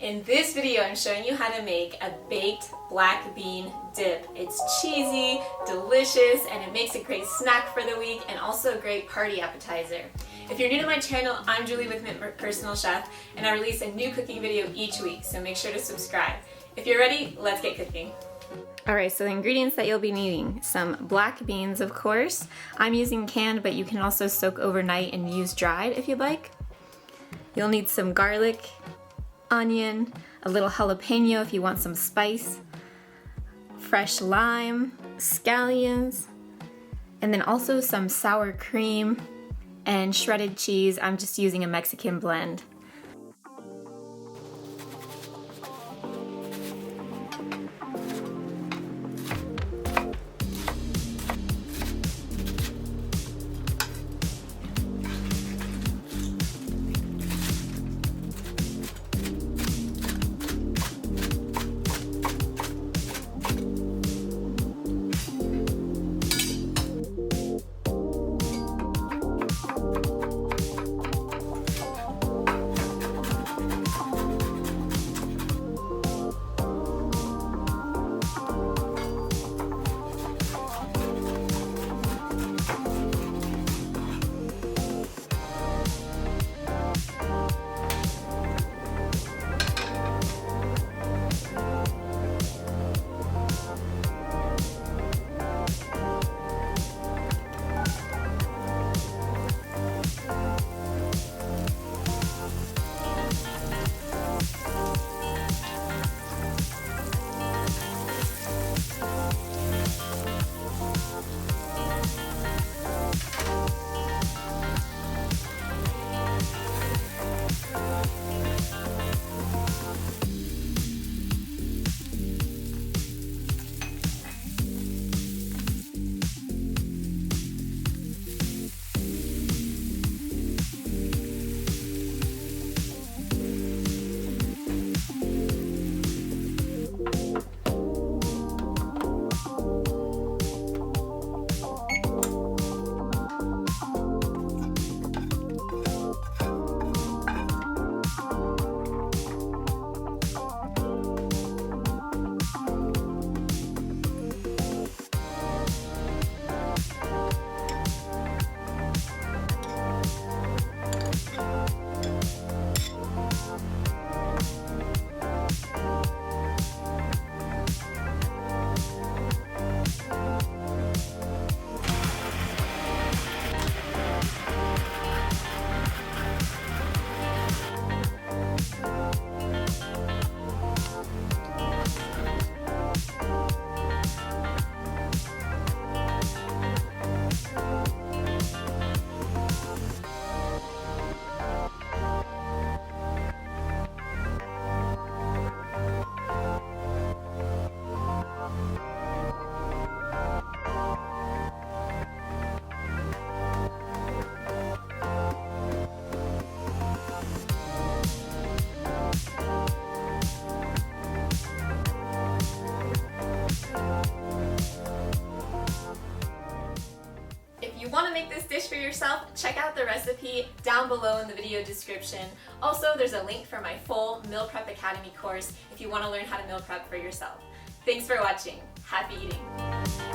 In this video, I'm showing you how to make a baked black bean dip. It's cheesy, delicious, and it makes a great snack for the week and also a great party appetizer. If you're new to my channel, I'm Julie with Mint Personal Chef, and I release a new cooking video each week, so make sure to subscribe. If you're ready, let's get cooking. Alright, so the ingredients that you'll be needing: some black beans, of course. I'm using canned, but you can also soak overnight and use dried if you'd like. You'll need some garlic, onion, a little jalapeno if you want some spice, fresh lime, scallions, and then also some sour cream and shredded cheese. I'm just using a Mexican blend. If you want to make this dish for yourself, check out the recipe down below in the video description. Also, there's a link for my full Meal Prep Academy course if you want to learn how to meal prep for yourself. Thanks for watching. Happy eating!